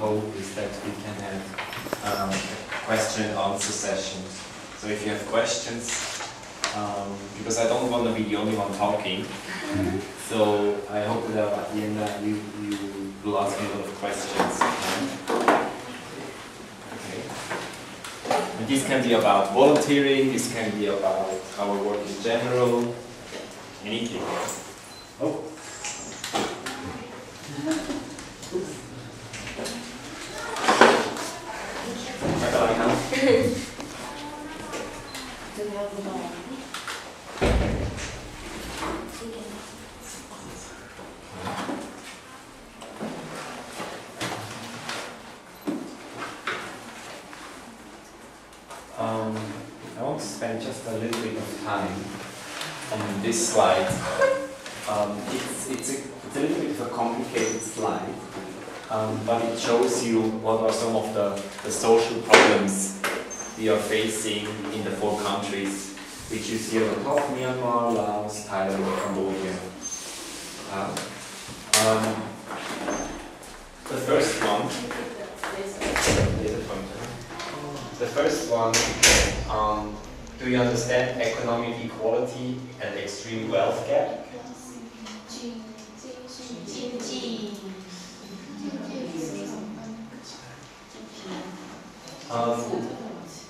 hope is that we can have question and answer sessions. So if you have questions, because I don't want to be the only one talking, so I hope that at the end you will ask me a lot of questions. Okay. And this can be about volunteering, this can be about our work in general, anything. Oh. Where do I help? I want to spend just a little bit of time on this slide. It's a little bit of a complicated slide, but it shows you what are some of the social problems we are facing in the 4 countries, which you see on the top: Myanmar, Laos, Thailand, and Cambodia. The first one, do you understand economic equality and extreme wealth gap?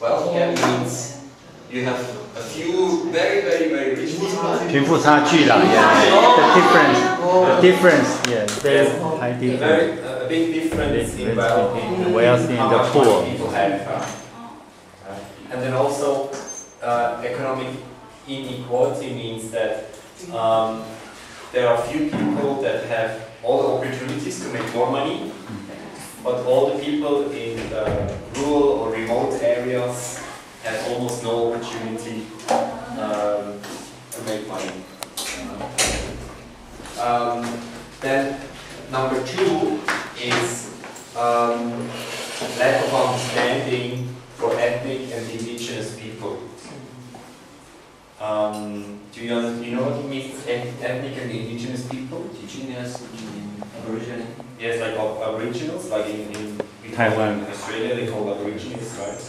Wealth gap means you have a few very rich people. 贫富差距啦 the difference, very high difference. A big difference in wealth the wealthy and the poor. People have. And then also, economic inequality means that there are few people that have all the opportunities to make more money, but all the people in the rural or remote areas have almost no opportunity to make money. Then number 2 is lack of understanding for ethnic and indigenous people. Do you know what it means, ethnic and indigenous people? Indigenous, Aboriginal? Yes, like Aboriginals, like in Taiwan. Australia they call Aborigines, right?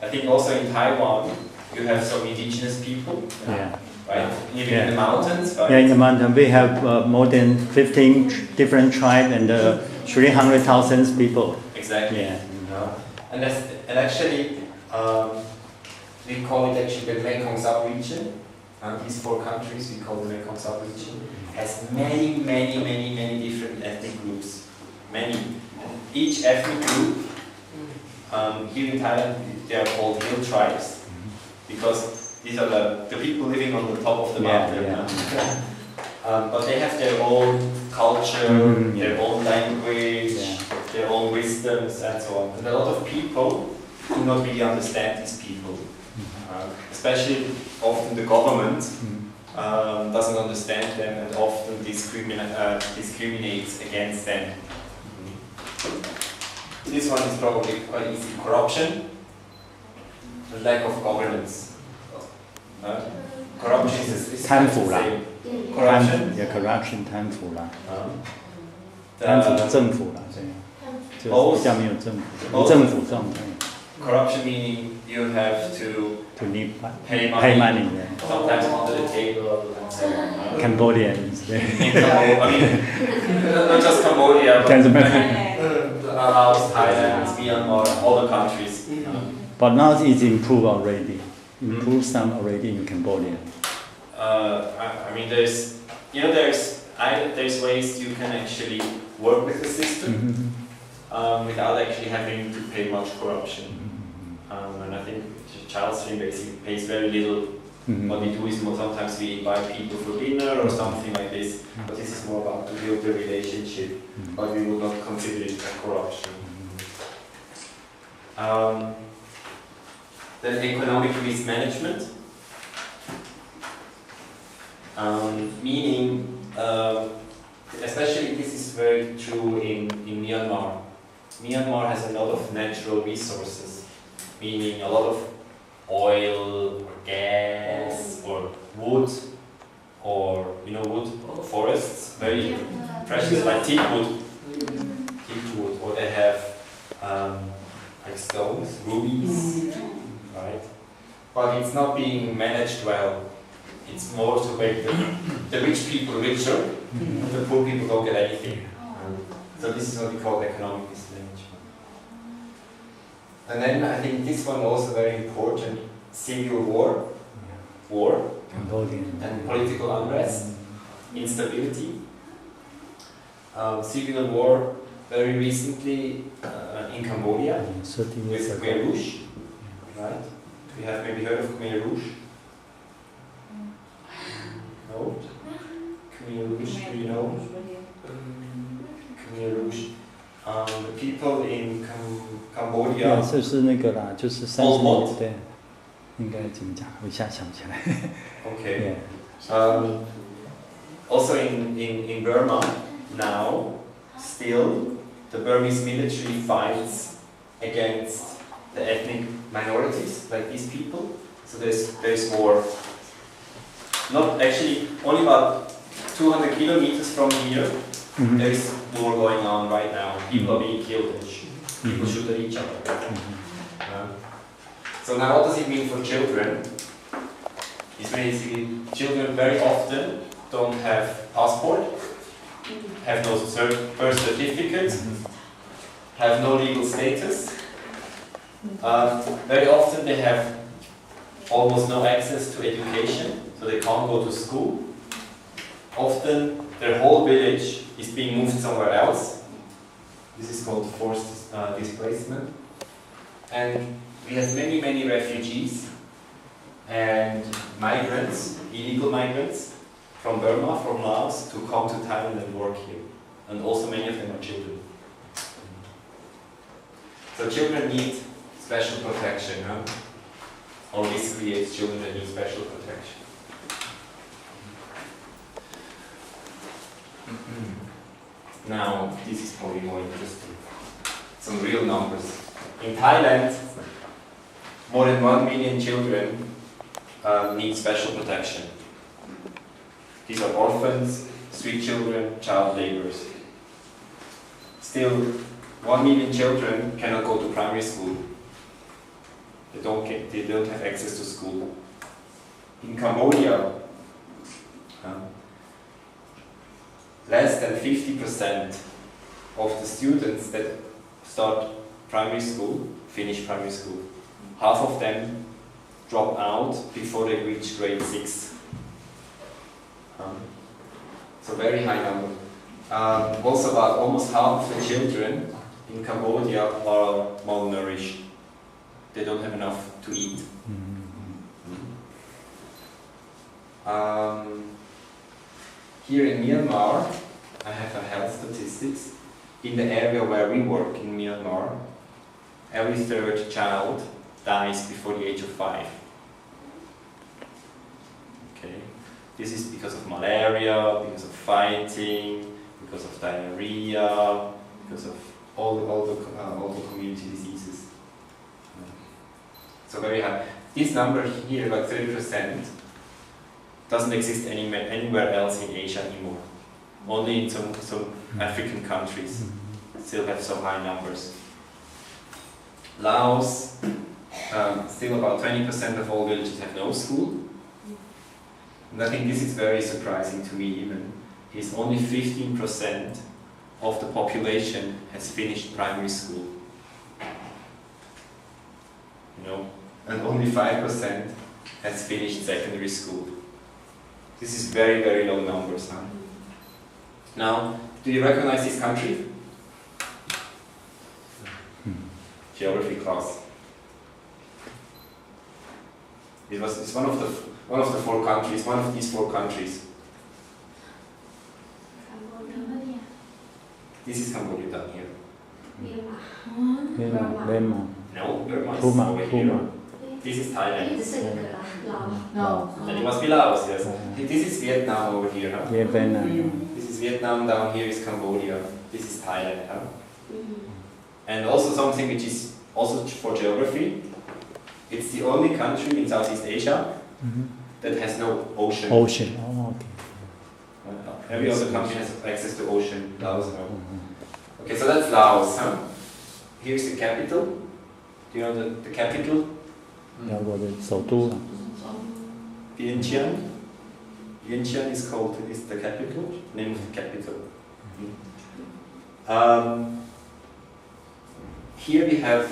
I think also in Taiwan you have some indigenous people, right? Living in the mountains, right? Yeah, in the mountain we have more than 15 different tribes and 300,000 people. Exactly. Yeah. And actually, we call it actually the Mekong sub-region. These 4 countries we call the Mekong sub-region, has many different ethnic groups. Many. And each ethnic group, here in Thailand, they are called hill tribes, because these are the people living on the top of the mountain. But they have their own culture, their own language, their own wisdoms, and so on. And a lot of people do not really understand these people. Especially often the government doesn't understand them and often discriminates against them. This one is probably quite easy. Corruption and lack of governance. Corruption is 贪腐啦 corruption. corruption 贪腐啦 贪腐政府啦 这样 比较没有政府 政府这种 Corruption meaning you have to pay money, sometimes under the table and so on. Cambodians. I mean, not just Cambodia, but Laos, Thailand, Myanmar, all the countries. But now it's improved already. Improved some already in Cambodia. I mean, there's ways you can actually work with the system without actually having to pay much corruption. And I think Charleston basically pays very little. What we do is sometimes we invite people for dinner or something like this, but this is more about to build the relationship, but we would not consider it a corruption. Then economic mismanagement, meaning, especially this is very true in Myanmar. Myanmar has a lot of natural resources, meaning a lot of oil or gas or wood, or wood forests, very precious, like teak wood, or they have stones, rubies, right? But it's not being managed well. It's more to make the rich people richer, and the poor people don't get anything. So this is what we call economic mismanagement. And then I think this one also very important, civil war, and political unrest, instability. Civil war very recently in Cambodia with Khmer Rouge, right? We have maybe heard of Khmer Rouge? No? Khmer Rouge, do you know? Khmer Rouge. The people in Cambodia. 就是那个啦，就是30年，对，应该怎么讲？我一下想不起来。Okay. Also in Burma now, still the Burmese military fights against the ethnic minorities, like these people. So there's war. Not actually, only about 200 kilometers from here. There is war going on right now. People are being killed and people shoot at each other. So now what does it mean for children? It's basically children very often don't have passport, have no birth certificate, have no legal status. Very often they have almost no access to education, so they can't go to school. Often their whole village is being moved somewhere else. This is called forced displacement. And we have many, many refugees and migrants, illegal migrants, from Burma, from Laos, to come to Thailand and work here. And also many of them are children. So children need special protection, huh? Or this creates children that need special protection. Now, this is probably more interesting. Some real numbers. In Thailand, more than 1 million children need special protection. These are orphans, street children, child laborers. Still, 1 million children cannot go to primary school. They don't have access to school. In Cambodia, less than 50% of the students that start primary school finish primary school. Half of them drop out before they reach grade 6. So very high number. Also about almost half of the children in Cambodia are malnourished. They don't have enough to eat. Here in Myanmar, I have a health statistics. In the area where we work in Myanmar, every third child dies before the age of 5. Okay, this is because of malaria, because of fighting, because of diarrhea, because of all the community diseases. So very high. This number here, like 30%, doesn't exist anywhere else in Asia anymore. Only in some African countries still have so high numbers. Laos, still about 20% of all villages have no school. And I think this is very surprising to me even, is only 15% of the population has finished primary school. You know, and only 5% has finished secondary school. This is very, very low numbers. Huh? Now, do you recognize this country? Geography class. It's one of the 4 countries, one of these 4 countries. This is Cambodia down here. Burma. No, Burma is over here. This is Thailand. No. Then it must be Laos, yes. This is Vietnam over here, huh? Yeah, Vietnam. This is Vietnam, down here is Cambodia. This is Thailand, huh? And also something which is also for geography. It's the only country in Southeast Asia that has no ocean. Ocean. Oh, okay. Every other country has access to ocean. Laos, no. Okay, so that's Laos, huh? Here's the capital. Do you know the capital? 辽国的首都啊。Vientiane. Vientiane is the capital, name of the capital. Here we have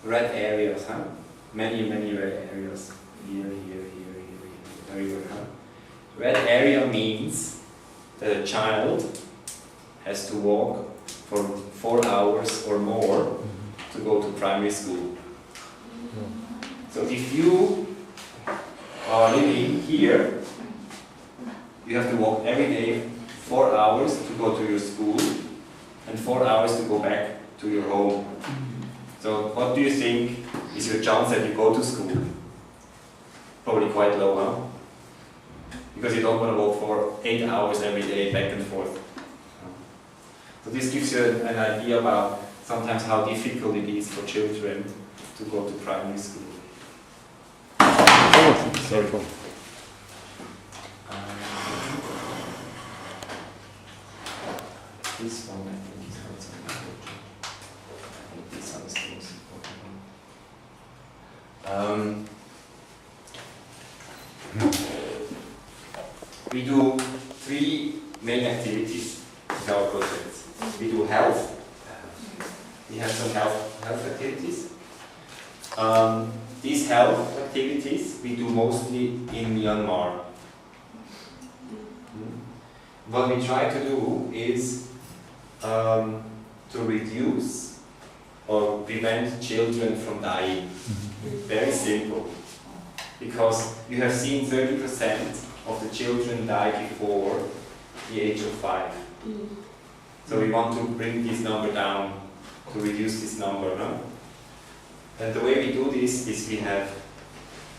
red areas, huh? Many red areas. Here, everywhere, huh? Red area means that a child has to walk for 4 hours or more to go to primary school. So if you are living here, you have to walk every day 4 hours to go to your school and 4 hours to go back to your home. So what do you think is your chance that you go to school? Probably quite low, huh? Because you don't want to walk for 8 hours every day back and forth. So this gives you an idea about sometimes how difficult it is for children to go to primary school. This one I think is not so important. I think this one is the most important. We do 3 main activities in our projects. We do health. We have some health activities. These health activities we do mostly in Myanmar. What we try to do is to reduce or prevent children from dying. Very simple. Because you have seen 30% of the children die before the age of 5. So we want to bring this number down, to reduce this number. No? And the way we do this is we have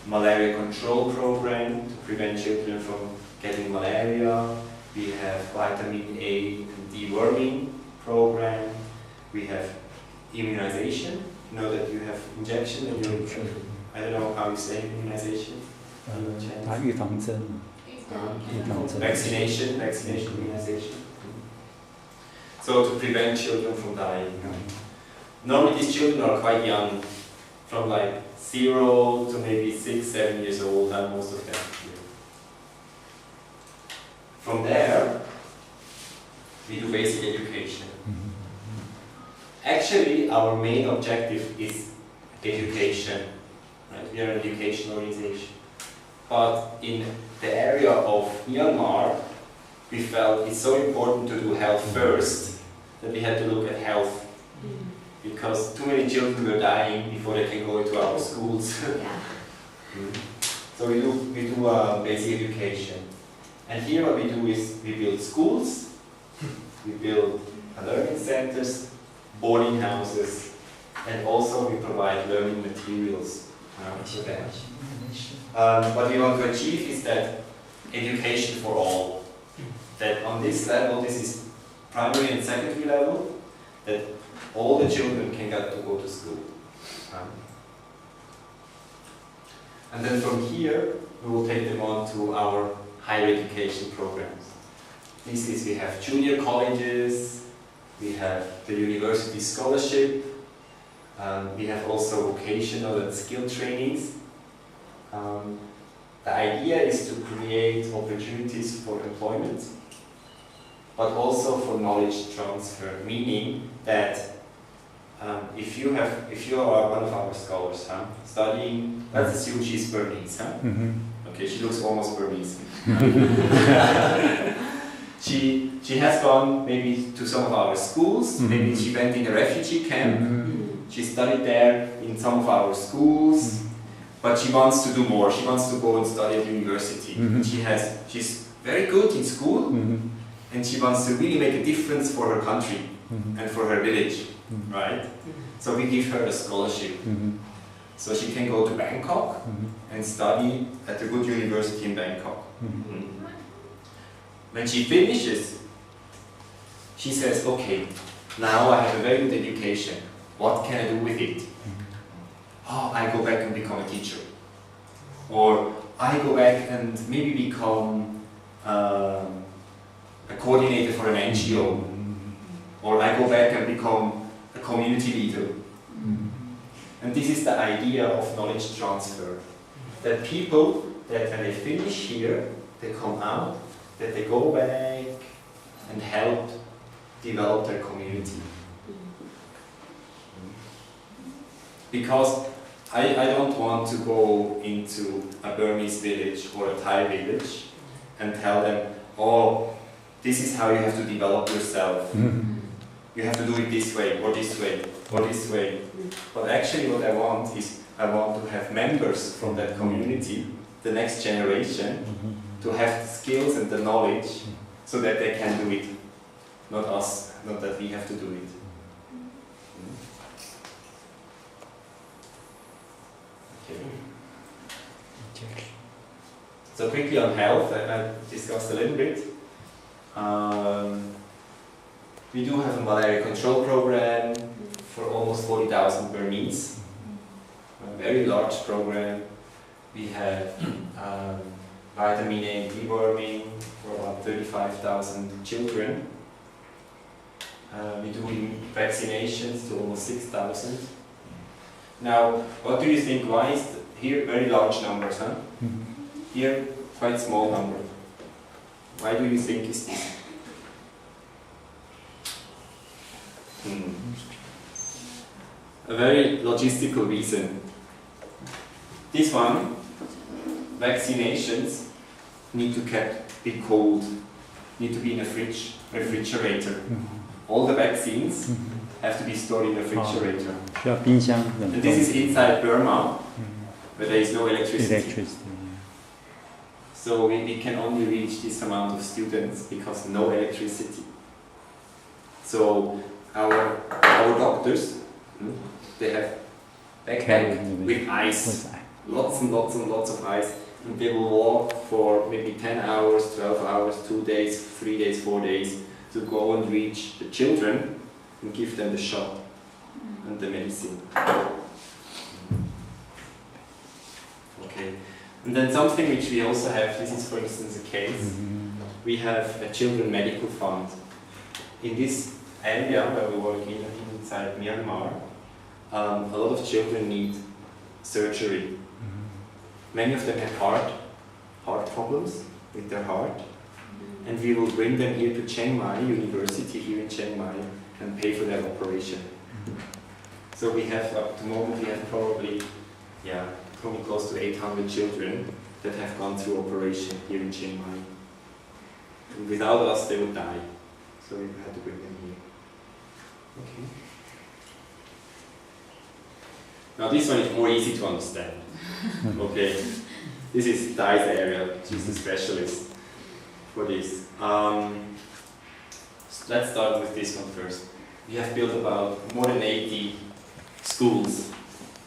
malaria control program to prevent children from getting malaria. We have vitamin A and deworming program. We have immunization. You know that you have injection and you, I don't know how you say immunization. Vaccination, immunization. So to prevent children from dying. Normally these children are quite young, from like 0 to maybe 6, 7 years old, and most of them. From there, we do basic education. Actually, our main objective is education. Right? We are an education organization. But in the area of Myanmar, we felt it's so important to do health first that we had to look at health. Because too many children were dying before they can go into our schools. So we do basic education. And here what we do is we build schools, we build learning centers, boarding houses, and also we provide learning materials to them. What we want to achieve is that education for all. That on this level, this is primary and secondary level, that all the children can get to go to school. And then from here, we will take them on to our higher education programs. This is, we have junior colleges, we have the university scholarship, we have also vocational and skill trainings. The idea is to create opportunities for employment, but also for knowledge transfer, meaning that if you are one of our scholars, studying, let's assume she's Burmese, Okay, she looks almost Burmese. She has gone maybe to some of our schools, maybe she went in a refugee camp, she studied there in some of our schools, but she wants to do more, she wants to go and study at university. She's very good in school, and she wants to really make a difference for her country and for her village, right? So we give her a scholarship. So she can go to Bangkok and study at a good university in Bangkok. When she finishes, she says, okay, now I have a very good education. What can I do with it? Oh, I go back and become a teacher. Or I go back and maybe become a coordinator for an NGO. Or I go back and become a community leader. And this is the idea of knowledge transfer. That people, that when they finish here, they come out, that they go back and help develop their community. Because I don't want to go into a Burmese village or a Thai village and tell them, oh, this is how you have to develop yourself. You have to do it this way, or this way, or this way. But actually what I want is, I want to have members from that community, the next generation, to have the skills and the knowledge so that they can do it. Not us, not that we have to do it. Okay. So quickly on health, I discussed a little bit. We do have a malaria control program for almost 40,000 Burmese. A very large program. We have vitamin A deworming for about 35,000 children. We do vaccinations to almost 6,000. Now, what do you think? Why is here very large numbers, huh? Here, quite small number. Why do you think is this? A very logistical reason. This one, vaccinations need to be cold, need to be in a refrigerator. All the vaccines have to be stored in a refrigerator. And this is inside Burma, where there is no electricity. So we can only reach this amount of students because no electricity. So our doctors, they have backpack with ice, lots and lots and lots of ice, and they will walk for maybe 10 hours, 12 hours, 2 days, 3 days, 4 days to go and reach the children and give them the shot and the medicine. Okay. And then something which we also have, this is for instance a case, we have a children medical fund. In this area where we work inside Myanmar, a lot of children need surgery. Many of them have heart problems with their heart, and we will bring them here to Chiang Mai University here in Chiang Mai and pay for their operation. So we have, at the moment, we have probably, coming close to 800 children that have gone through operation here in Chiang Mai. And without us, they would die. So we had to bring them here. Okay. Now this one is more easy to understand. Okay. This is Thai's area. She's a specialist for this. Let's start with this one first. We have built about more than 80 schools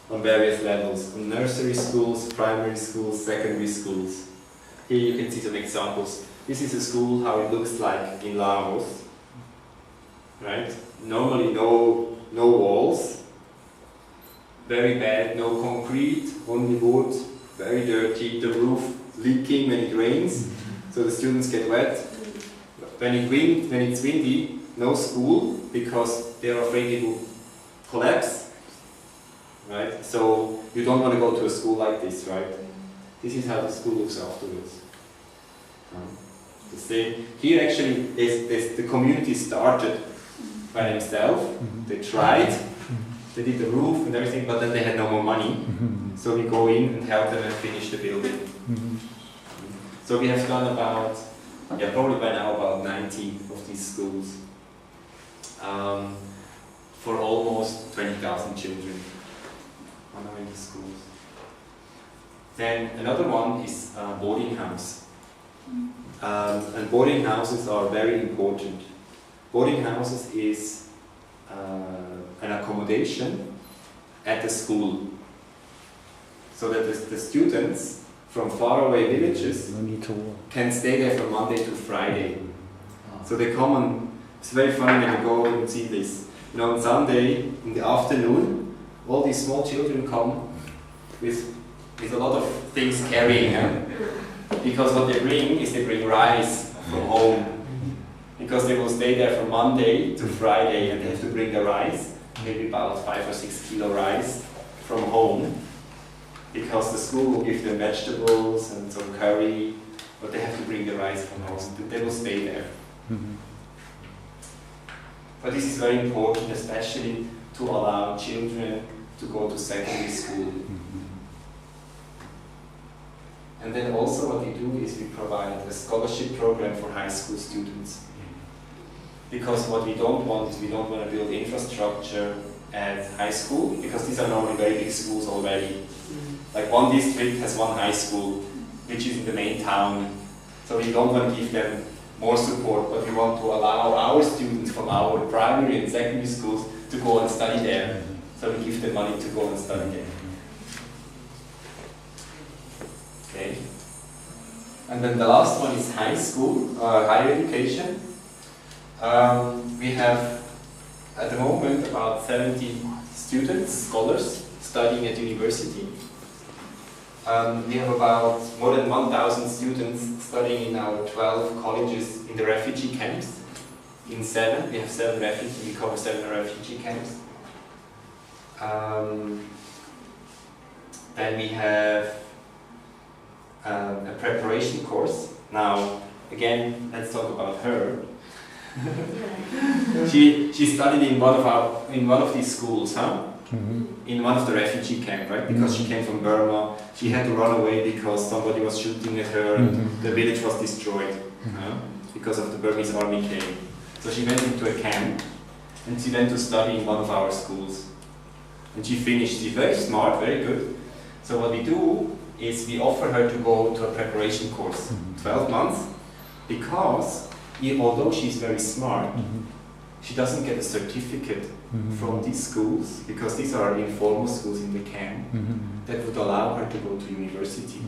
on various levels, from nursery schools, primary schools, secondary schools. Here you can see some examples. This is a school, how it looks like in Laos, right? Normally no walls, very bad, no concrete, only wood, very dirty, the roof leaking when it rains, so the students get wet. When it's windy, no school, because they're afraid it will collapse. Right? So you don't want to go to a school like this, right? This is how the school looks afterwards. The same. Here actually, the community started by themselves. They tried, they did the roof and everything, but then they had no more money. So we go in and help them and finish the building. So we have done about, probably by now about 90 of these schools for almost 20,000 children. In the schools. Then another one is boarding house. And boarding houses are very important. Boarding houses is an accommodation at the school, so that the students from faraway villages can stay there from Monday to Friday. So they come on, it's very funny when you go and see this. You know, on Sunday in the afternoon, all these small children come with a lot of things carrying, because what they bring rice from home, because they will stay there from Monday to Friday and they have to bring the rice, maybe about 5 or 6 kilo rice from home, because the school will give them vegetables and some curry, but they have to bring the rice from home. They will stay there. But this is very important, especially to allow children to go to secondary school. And then also what we do is we provide a scholarship program for high school students. Because what we don't want is we don't want to build infrastructure at high school, because these are normally very big schools already. Like one district has one high school, which is in the main town. So we don't want to give them more support, but we want to allow our students from our primary and secondary schools to go and study there. So we give them money to go and study there. Okay. And then the last one is high school, higher education. We have at the moment about 70 students, scholars, studying at university. We have about more than 1,000 students studying in our 12 colleges in the refugee camps. In 7, we have 7 refugees, we cover 7 refugee camps. Then we have a preparation course. Now, again, let's talk about her. She studied in one of these schools, huh? In one of the refugee camps, right? Because she came from Burma, she had to run away because somebody was shooting at her, and the village was destroyed because of the Burmese army came. So she went into a camp, and she went to study in one of our schools. And she finished. She's very smart, very good. So what we do is we offer her to go to a preparation course, 12 months, because although she's very smart, she doesn't get a certificate from these schools, because these are informal schools in the camp that would allow her to go to university.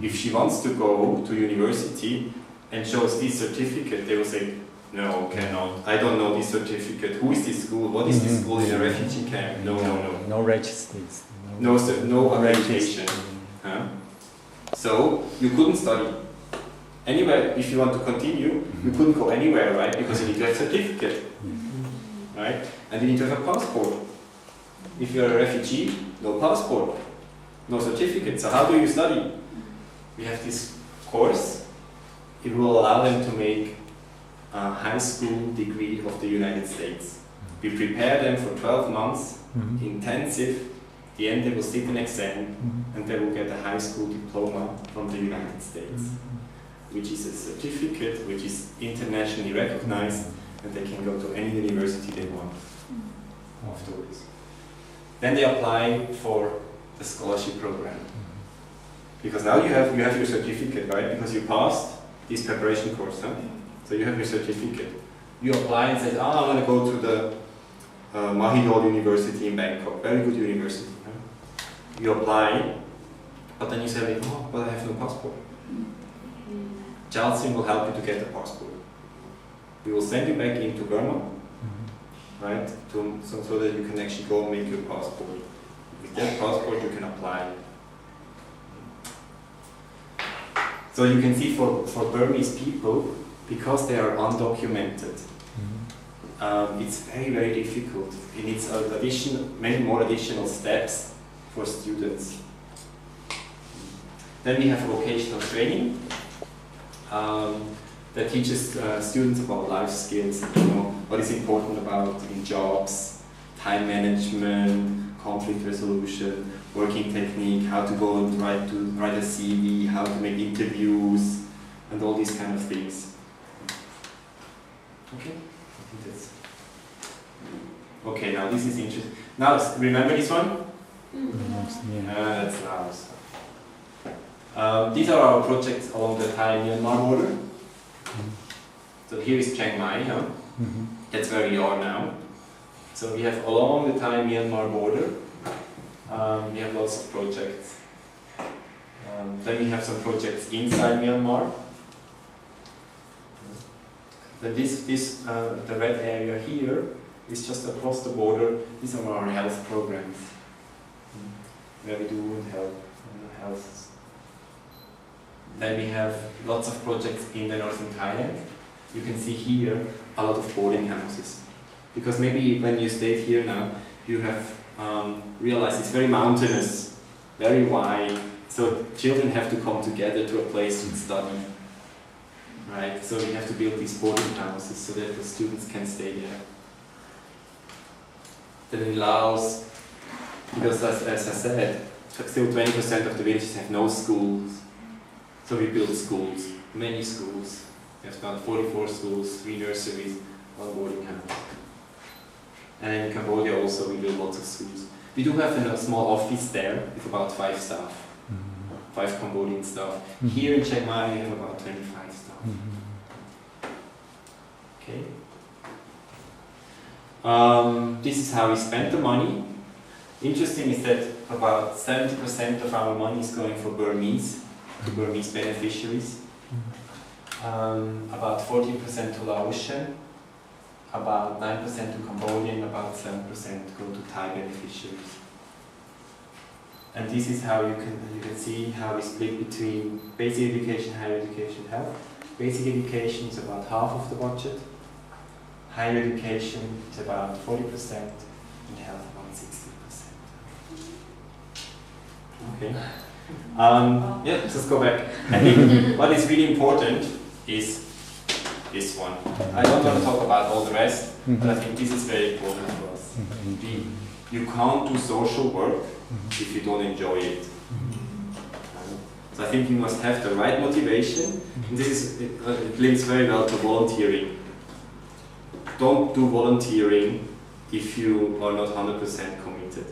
If she wants to go to university and shows this certificate, they will say, no, cannot. I don't know this certificate. Who is this school? What is this school in a refugee camp? No, no, no. No registers. No accreditation. So you couldn't study anywhere. If you want to continue, you couldn't go anywhere, right? Because you need to have a certificate, right? And you need to have a passport. If you're a refugee, no passport, no certificate. So how do you study? We have this course. It will allow them to make a high school degree of the United States. We prepare them for 12 months, intensive. At the end they will sit an exam and they will get a high school diploma from the United States, which is a certificate which is internationally recognized, and they can go to any university they want afterwards. Then they apply for the scholarship program. Because now you have your certificate, right? Because you passed this preparation course, huh? So you have your certificate. You apply and say, I want to go to the Mahidol University in Bangkok, very good university. Huh? You apply, but then you say, oh, but I have no passport. Jalsin will help you to get a passport. We will send you back into Burma, right? So that you can actually go and make your passport. With that passport you can apply. So you can see for Burmese people, because they are undocumented, it's very, very difficult. It needs many more additional steps for students. Then we have vocational training that teaches students about life skills, what is important about in jobs, time management, conflict resolution, working technique, how to go and write a CV, how to make interviews, and all these kind of things. Okay, I think that's... Okay, now this is interesting. Now, remember this one? That's Laos. These are our projects along the Thai-Myanmar border. So here is Chiang Mai, huh? That's where we are now. So we have along the Thai-Myanmar border, we have lots of projects. Then we have some projects inside Myanmar. Then the red area here is just across the border. These are our health programs, where we do health. Then we have lots of projects in the northern Thailand. You can see here a lot of boarding houses. Because maybe when you stayed here now, you have realized it's very mountainous, very wide, so children have to come together to a place to study. Right? So we have to build these boarding houses so that the students can stay there. Then in Laos, because as I said, still 20% of the villages have no schools. So we build schools, many schools. We have about 44 schools, 3 nurseries, 1 boarding house. And in Cambodia also we build lots of schools. We do have a small office there with about 5 staff, 5 Cambodian staff. Here in Chiang Mai we have about 25 staff. Okay. This is how we spend the money. Interesting is that about 70% of our money is going for Burmese, to Burmese beneficiaries. About 14% to Laotian, about 9% to Cambodian, about 7% go to Thai beneficiaries. And this is how you can see how we split between basic education, higher education, health. Basic education is about half of the budget. Higher education is about 40%, and health about 60%. Okay. Yeah, let's go back. I think what is really important is this one. I don't want to talk about all the rest, but I think this is very important for us. You can't do social work if you don't enjoy it. So I think you must have the right motivation. And it links very well to volunteering. Don't do volunteering if you are not 100% committed.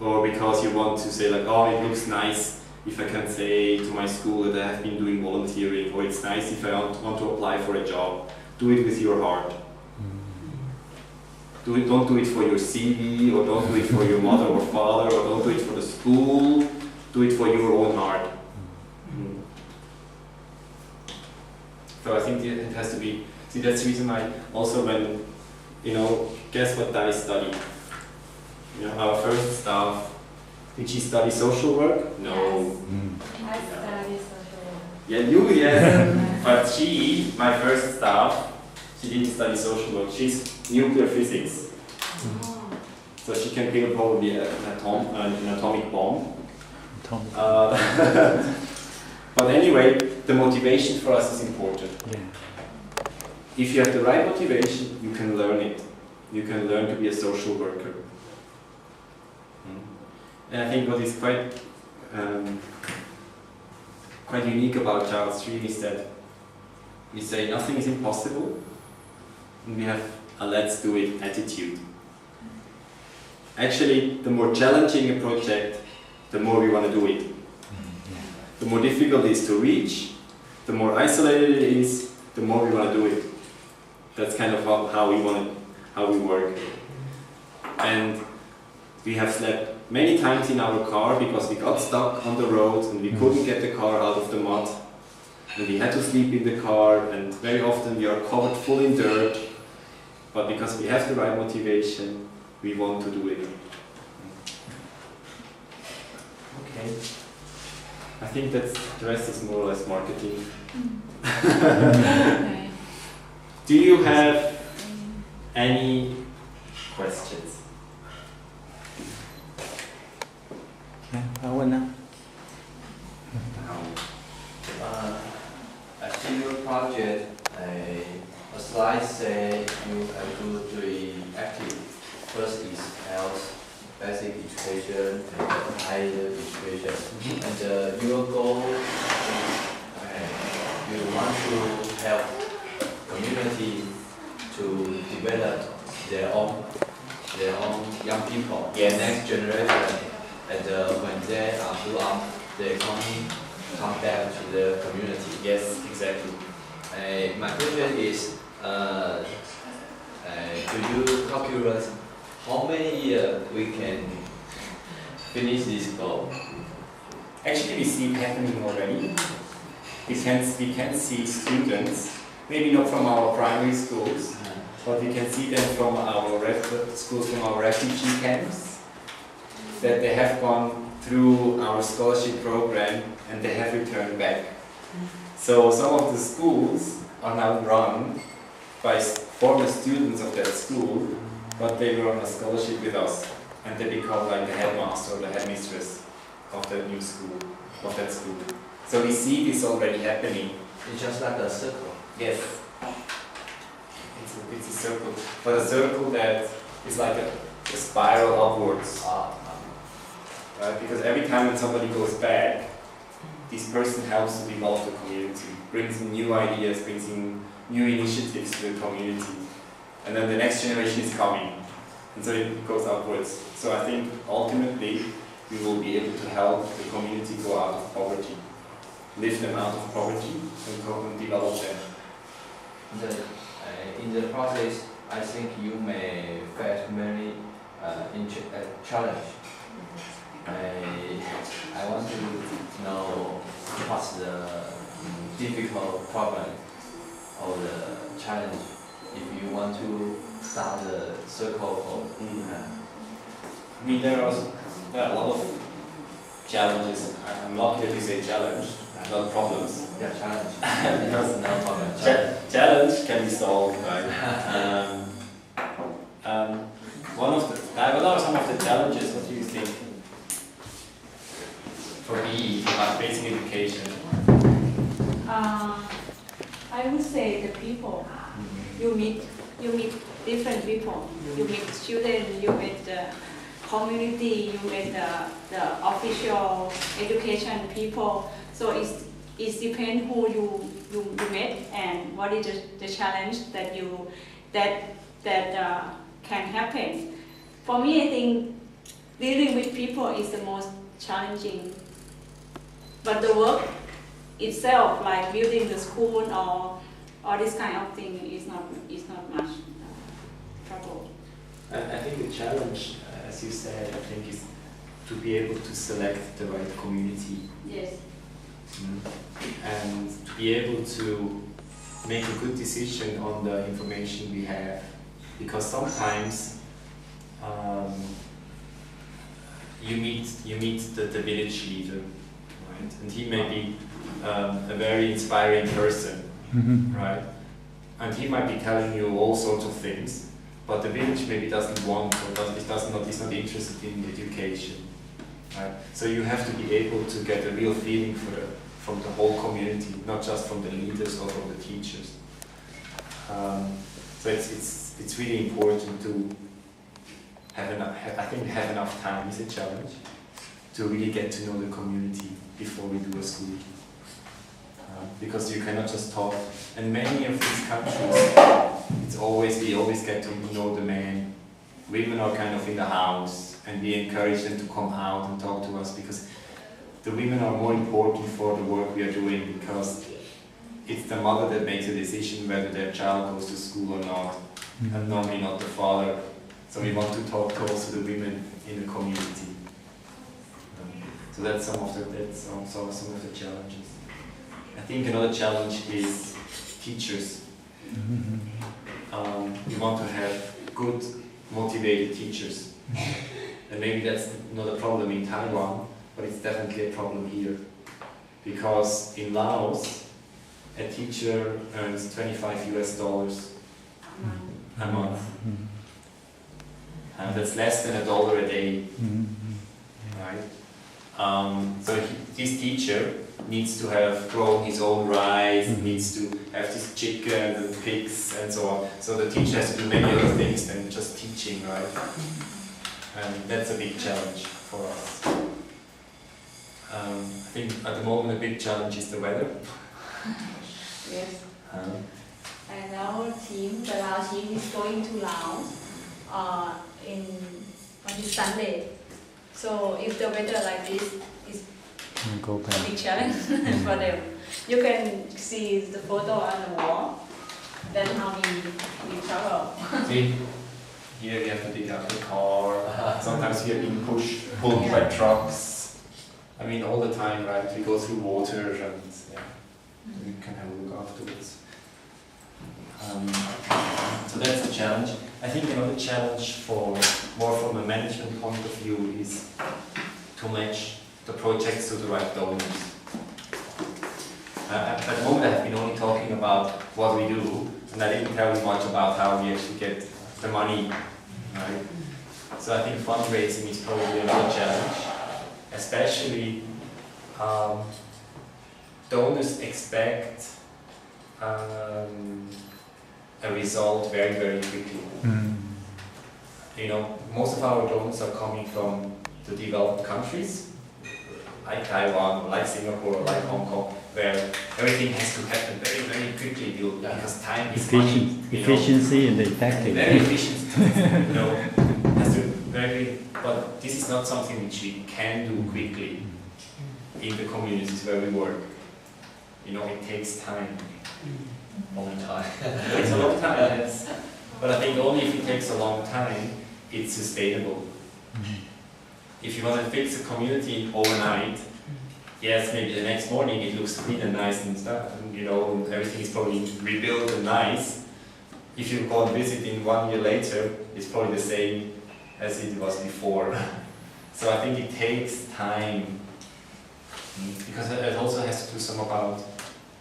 Or because you want to say like, oh, it looks nice if I can say to my school that I have been doing volunteering, or it's nice if I want to apply for a job. Do it with your heart. Don't do it for your CV, or don't do it for your mother or father, or don't do it for the school. Do it for your own heart. So I think it has to be. See, that's the reason why also when, guess what I study? Our first staff, did she study social work? No. Yes. I study social work. Yeah, you, yes. But she, my first staff, she didn't study social work. She's nuclear physics. So she can build probably an atomic bomb. But anyway, the motivation for us is important. Yeah. If you have the right motivation, you can learn it. You can learn to be a social worker. And I think what is quite unique about Child Stream is that we say nothing is impossible, and we have a let's do it attitude. Actually, the more challenging a project, the more we want to do it. The more difficult it is to reach, the more isolated it is, the more we want to do it. That's kind of how we work. And we have slept many times in our car because we got stuck on the road and we couldn't get the car out of the mud. And we had to sleep in the car, and very often we are covered full in dirt. But because we have the right motivation, we want to do it. Okay. I think the rest is more or less marketing. Okay. Do you have any questions? 他问呢？ Actually, your project, a slide say you have to do 3 activities. First is health, basic education, and higher education. And your goal is you want to help community to develop their own young people, Yes. next generation. And when they are grow up, they come back to the community. Yes, exactly. My question is, do you calculate how many years we can finish this goal? Actually, we see it happening already. We can see students, maybe not from our primary schools, but we can see them from our schools, from our refugee camps, that they have gone through our scholarship program and they have returned back. So some of the schools are now run by former students of that school but they were on a scholarship with us, and they become like the headmaster or the headmistress of the new school, of that school. So we see this already happening. It's just like a circle. Yes. It's a circle, but a circle that is like a spiral upwards. Right? Because every time when somebody goes back, this person helps to develop the community, brings in new ideas, brings in new initiatives to the community. And then the next generation is coming. And so it goes upwards. So I think ultimately we will be able to help the community go out of poverty, lift them out of poverty and go and develop them. In the process, I think you may face many challenges. I want to know what's the difficult problem or the challenge if you want to start the circle. I mean, there are a lot of challenges. I'm lucky that you say challenge, not problems. Yeah, challenge. Because No problem. challenge can be solved, right? What are some of the challenges? What do you think? For BE, about basic education. I would say the people. You meet different people. You meet students, you meet the community, you meet the official education people. So it depends who you meet and what is the challenge that can happen. For me, I think dealing with people is the most challenging. But the work itself, like building the school or this kind of thing, is not much trouble. I think the challenge, as you said, I think is to be able to select the right community. Yes. And to be able to make a good decision on the information we have. Because sometimes you meet the village leader, right? And he may be a very inspiring person, right? And he might be telling you all sorts of things, but the village maybe doesn't want or is not interested in education, right? So you have to be able to get a real feeling from the whole community, not just from the leaders or from the teachers. So it's really important to have enough time is a challenge to really get to know the community before we do a school. Because you cannot just talk. And many of these countries, we always get to know the men. Women are kind of in the house, and we encourage them to come out and talk to us because the women are more important for the work we are doing because it's the mother that makes a decision whether their child goes to school or not, and normally not the father. So we want to talk to also the women in the community. So that's some of the challenges. I think another challenge is teachers. We want to have good, motivated teachers. And maybe that's not a problem in Taiwan, but it's definitely a problem here. Because in Laos, a teacher earns $25 a month. And that's less than $1 a day. Right? So this teacher needs to have grown his own rice, needs to have this chicken and pigs and so on. So the teacher has to do many other things than just teaching, right? And that's a big challenge for us. I think at the moment a big challenge is the weather. Yes. And our team, the Lao team, is going to Laos on this Sunday. So if the weather like this is a big challenge for them. You can see the photo on the wall. That's how we travel. See, here we have to dig out the car. Sometimes we are being pulled by trucks. I mean, all the time, right? We go through water and we can have a look afterwards. So that's the challenge. I think another challenge more from a management point of view is to match the projects to the right donors. At the moment I have been only talking about what we do, and I didn't tell you much about how we actually get the money right? So I think fundraising is probably a real challenge, especially donors expect a result very, very quickly. You know, most of our donors are coming from the developed countries, like Taiwan, like Singapore, like Hong Kong, where everything has to happen very, very quickly because time is money. Efficiency and effective. Very efficient, you know, has to but this is not something which we can do quickly in the communities where we work. You know, it takes time. Long time. It takes a long time, yes. But I think only if it takes a long time, it's sustainable. If you want to fix a community overnight, yes, maybe the next morning it looks clean and nice and stuff, and you know, everything is probably rebuilt and nice. If you go and visit in 1 year later, it's probably the same as it was before. So I think it takes time, because it also has to do some about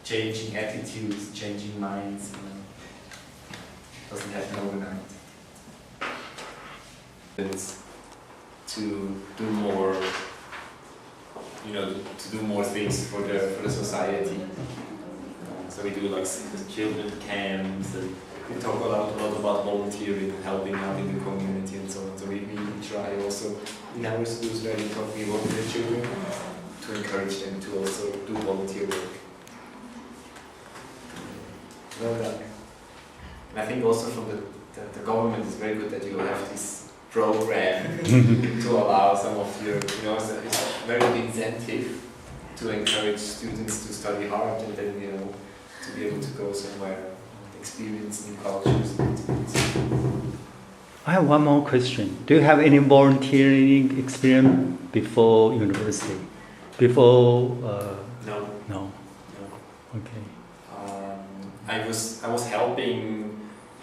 changing attitudes, changing minds. You know. It doesn't happen overnight. It's to do more, you know, to do more things for the society. So we do like the children camps, and we talk a lot about volunteering, helping out in the community and so on. So we try also in our schools where we work with the children to encourage them to also do volunteer work. Well done. And I think also from the government is very good that you have this program to allow some of your, you know, it's a very good incentive to encourage students to study hard and then, you know, to be able to go somewhere, experience new cultures. I have one more question. Do you have any volunteering experience before university? Before? No. No. Okay. I was helping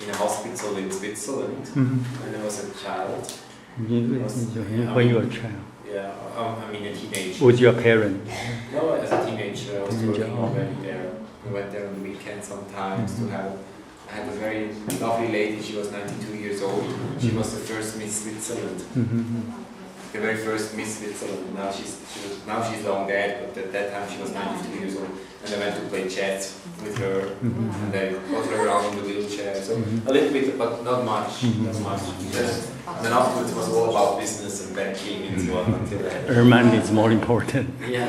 in a hospital in Switzerland when I was a child. When you were a child? Yeah, I mean a teenager. With your parents? No, as a teenager, I was working already there. We went there on the weekend sometimes to have. I had a very lovely lady. She was 92 years old. She was the first Miss Switzerland. The very first Miss Switzerland. Now she's long dead, but at that time she was 92 years old. And I went to play chess with her, and I got her around in the wheelchair. So a little bit, but not much. Not much. And then afterwards it was all about business and banking and so on until I had. Money is more important. Yeah.